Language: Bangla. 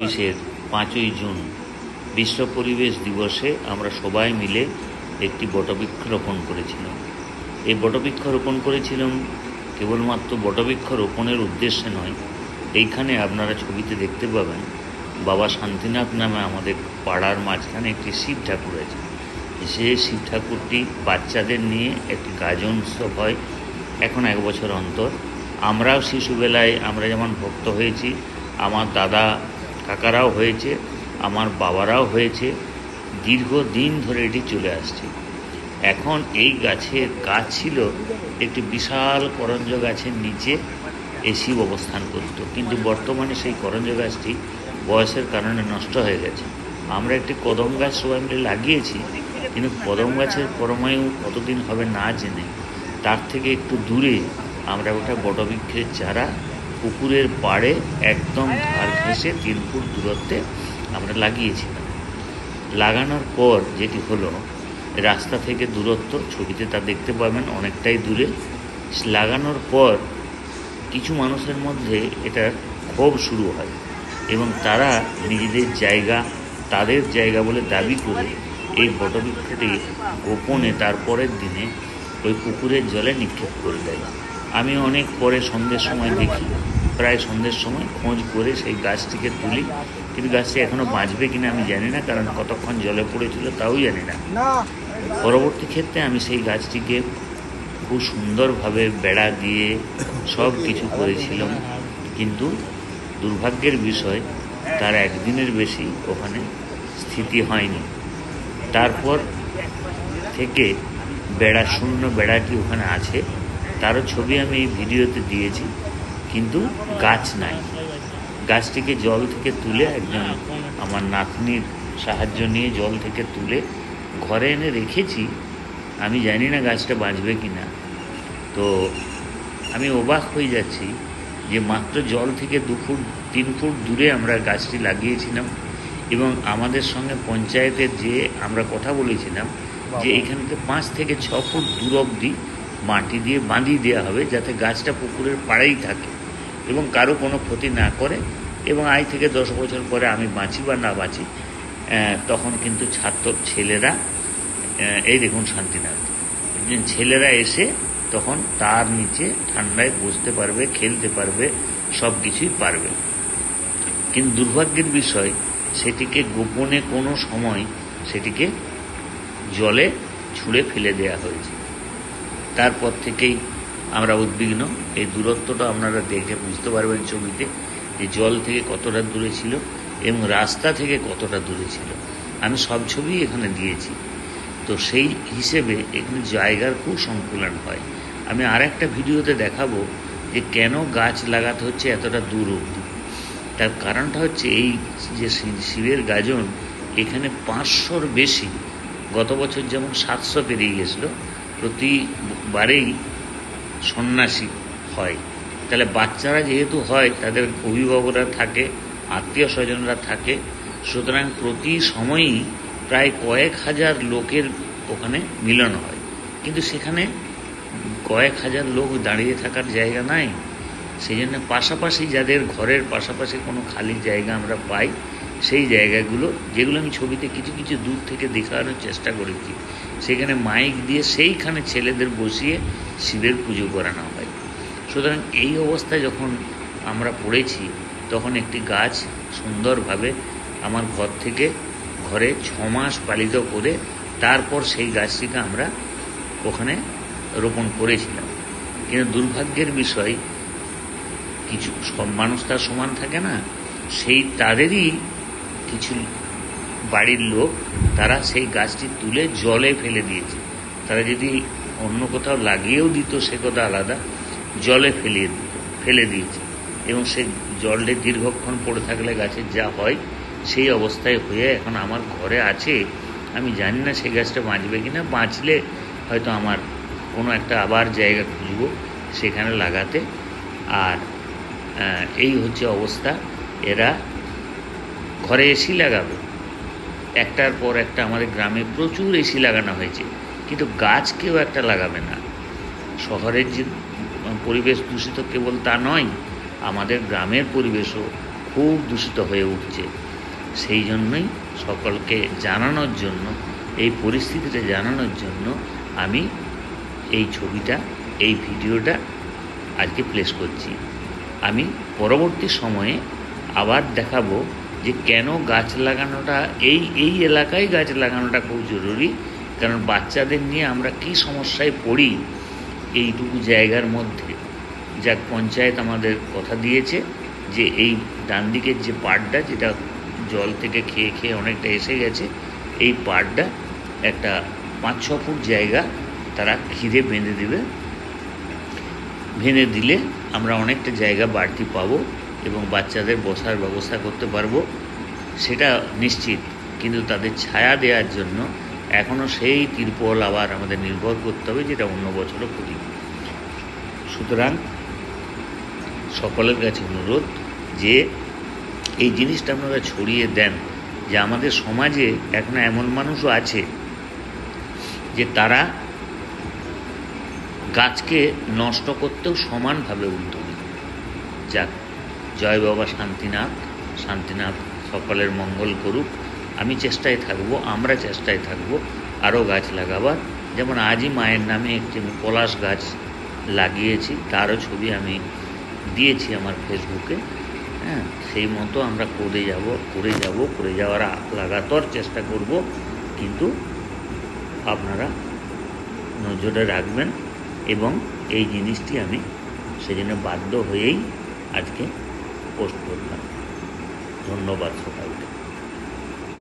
দেশের 5ই জুন বিশ্ব পরিবেশ দিবসে আমরা সবাই মিলে একটি বটবৃক্ষ রোপণ করেছিলাম। এই বটবৃক্ষ রোপণ করেছিলাম কেবলমাত্র বটবৃক্ষ রোপণের উদ্দেশ্যে নয়। এইখানে আপনারা ছবিতে দেখতে পাবেন বাবা শান্তিনাথ নামে আমাদের পাড়ার মাঝখানে একটি শিব ঠাকুর আছে। সেই শিব ঠাকুরটি বাচ্চাদের নিয়ে একটি গাজন উৎসব হয় এখন 1 বছর অন্তর। আমরাও শিশুবেলায় আমরা যেমন ভক্ত হয়েছি, আমার দাদা কাকারাও হয়েছে, আমার বাবারাও হয়েছে, দীর্ঘদিন ধরে এটি চলে আসছে। এখন এই গাছের গাছ ছিল একটি বিশাল করঞ্জ গাছের নিচে এই শিব অবস্থান করত, কিন্তু বর্তমানে সেই করঞ্জ গাছটি বয়সের কারণে নষ্ট হয়ে গেছে। আমরা একটি কদম গাছ সবাই মিলে লাগিয়েছি, কিন্তু কদম গাছের পরমায়ু কতদিন হবে না জেনে তার থেকে একটু দূরে আমরা ওটা বটবৃক্ষের চারা পুকুরের পাড়ে একদম ধার ঘেঁষে 3 ফুট দূরত্বে আমরা লাগিয়েছিলাম। লাগানোর পর যেটি হলো, রাস্তা থেকে দূরত্ব ছবিতে তা দেখতে পাবেন অনেকটাই দূরে। লাগানোর পর কিছু মানুষের মধ্যে এটার ক্ষোভ শুরু হয় এবং তারা নিজেদের জায়গা তাদের জায়গা বলে দাবি করে এই বটবৃক্ষটি গোপনে তারপরের দিনে ওই পুকুরের জলে নিক্ষেপ করে দেয়। আমি অনেক পরে সন্ধ্যের সময় দেখি, প্রায় সন্ধ্যের সময় খোঁজ করে সেই গাছটিকে তুলি, কিন্তু গাছটি এখনও বাঁচবে কিনা আমি জানি না, কারণ কতক্ষণ জলে পড়েছিল তাও জানি না। পরবর্তী ক্ষেত্রে আমি সেই গাছটিকে খুব সুন্দরভাবে বেড়া দিয়ে সব কিছু করেছিলাম, কিন্তু দুর্ভাগ্যের বিষয় তার একদিনের বেশি ওখানে স্থিতি হয়নি। তারপর থেকে বেড়া শূন্য বেড়াটি ওখানে আছে, তারও ছবি আমি এই ভিডিওতে দিয়েছি, কিন্তু গাছ নাই। গাছটিকে জল থেকে তুলে একজন আমার নাতনির সাহায্য নিয়ে জল থেকে তুলে ঘরে এনে রেখেছি। আমি জানি না গাছটা বাঁচবে কি না। তো আমি অবাক হয়ে যাচ্ছি যে মাত্র জল থেকে 2 ফুট 3 ফুট দূরে আমরা গাছটি লাগিয়েছিলাম, এবং আমাদের সঙ্গে পঞ্চায়েতের যে আমরা কথা বলেছিলাম যে এখানে 5 থেকে 6 ফুট দূর অবধি মাটি দিয়ে বাঁধিয়ে দেওয়া হবে, যাতে গাছটা পুকুরের পাড়েই থাকে এবং কারো কোনো ক্ষতি না করে। এবং আজ থেকে 10 বছর পরে আমি বাঁচি বা না বাঁচি, তখন কিন্তু ছেলেরা, এই দেখুন শান্তিনাথ, ছেলেরা এসে তখন তার নিচে ঠান্ডায় বসতে পারবে, খেলতে পারবে, সব কিছুই পারবে। কিন্তু দুর্ভাগ্যের বিষয়, সেটিকে গোপনে কোনো সময় সেটিকে জলে ছুঁড়ে ফেলে দেওয়া হয়েছে। তারপর থেকেই আমরা উদ্বিগ্ন। এই দূরত্বটা আপনারা দেখে বুঝতে পারবেন ছবিতে যে জল থেকে কতটা দূরে ছিল এবং রাস্তা থেকে কতটা দূরে ছিল। আমি সব ছবি এখানে দিয়েছি। তো সেই হিসেবে এখানে জায়গার খুব সংকুলন হয়। আমি আর একটা ভিডিওতে দেখাবো যে কেন গাছ লাগাতে হচ্ছে এতটা দূর অবধি। তার কারণটা হচ্ছে এই যে শিবের গাজন এখানে 500-র বেশি, গত বছর যেমন 700 পেরিয়ে গেছিলো। প্রতিবারেই সন্ন্যাসী হয়, তাহলে বাচ্চারা যেহেতু হয় তাদের অভিভাবকরা থাকে, আত্মীয় স্বজনরা থাকে, সুতরাং প্রতি সময়ই প্রায় কয়েক হাজার লোকের ওখানে মিলন হয়। কিন্তু সেখানে কয়েক হাজার লোক দাঁড়িয়ে থাকার জায়গা নাই। সেই জন্য পাশাপাশি যাদের ঘরের পাশাপাশি কোনো খালি জায়গা আমরা পাই, সেই জায়গাগুলো, যেগুলো আমি ছবিতে কিছু কিছু দূর থেকে দেখানোর চেষ্টা করেছি, সেখানে মাইক দিয়ে সেইখানে ছেলেদের বসিয়ে শিবের পুজো করানো হয়। সুতরাং এই অবস্থায় যখন আমরা পড়েছি, তখন একটি গাছ সুন্দরভাবে আমার ঘর থেকে ঘরে 6 মাস পালিত করে তারপর সেই গাছটিকে আমরা ওখানে রোপণ করেছিলাম। কিন্তু দুর্ভাগ্যের বিষয়, কিছু সব মানুষ তার সমান থাকে না, সেই তাদেরই কিছু বাড়ির লোক তারা সেই গাছটি তুলে জলে ফেলে দিয়েছে। তারা যদি অন্য কোথাও লাগিয়েও দিত সে কথা আলাদা, জলে ফেলে দিয়েছে। এবং সেই জলে দীর্ঘক্ষণ পড়ে থাকলে গাছের যা হয় সেই অবস্থায় হয়ে এখন আমার ঘরে আছে। আমি জানি না সেই গাছটা বাঁচবে কিনা। বাঁচলে হয়তো আমার কোনো একটা আবার জায়গা খুঁজব সেখানে লাগাতে। আর এই হচ্ছে অবস্থা। এরা ঘরে এসি লাগাবে, একটার পর একটা। আমাদের গ্রামে প্রচুর এসি লাগানো হয়েছে, কিন্তু গাছ কেউ একটা লাগাবে না। শহরের যে পরিবেশ দূষিত কেবল তা নয়, আমাদের গ্রামের পরিবেশও খুব দূষিত হয়ে উঠছে। সেই জন্যই সকলকে জানানোর জন্য, এই পরিস্থিতিটা জানানোর জন্য আমি এই ছবিটা, এই ভিডিওটা আজকে প্লেস করছি। আমি পরবর্তী সময়ে আবার দেখাবো যে কেন গাছ লাগানোটা, এই এলাকায় গাছ লাগানোটা খুব জরুরি। কারণ বাচ্চাদের নিয়ে আমরা কী সমস্যায় পড়ি এইটুকু জায়গার মধ্যে। যাক, পঞ্চায়েত আমাদের কথা দিয়েছে যে এই ডান দিকের যে পাড়টা, যেটা জল থেকে খেয়ে খেয়ে অনেকটা এসে গেছে, এই পাড়টা একটা 5-6 ফুট জায়গা তারা ঘিরে বেঁধে দেবে। ভেঙে দিলে আমরা অনেকটা জায়গা বাড়তি পাবো এবং বাচ্চাদের বসার ব্যবস্থা করতে পারবো, সেটা নিশ্চিত। কিন্তু তাদের ছায়া দেওয়ার জন্য এখনও সেই তিরপল আবার আমাদের নির্ভর করতে হবে, যেটা অন্য বছরও করি। সুতরাং সকলের কাছে অনুরোধ যে এই জিনিসটা আপনারা ছড়িয়ে দেন, যে আমাদের সমাজে এখনও এমন মানুষও আছে যে তারা গাছকে নষ্ট করতেও সমানভাবে উদ্যোগী। যাক, জয় বাবা শান্তিনাথ। শান্তিনাথ সকলের মঙ্গল করুক। আমি চেষ্টায় থাকবো, আমরা চেষ্টায় থাকবো আরও গাছ লাগাবার। যেমন আজই মায়ের নামে একটি পলাশ গাছ লাগিয়েছি, তারও ছবি আমি দিয়েছি আমার ফেসবুকে। হ্যাঁ, সেই মতো আমরা করে যাওয়ার লাগাতার চেষ্টা করব। কিন্তু আপনারা নজরে রাখবেন এবং এই জিনিসটি আমি সেজন্য বাধ্য হয়েই আজকে পোস্ট করলাম। ধন্যবাদ সকল।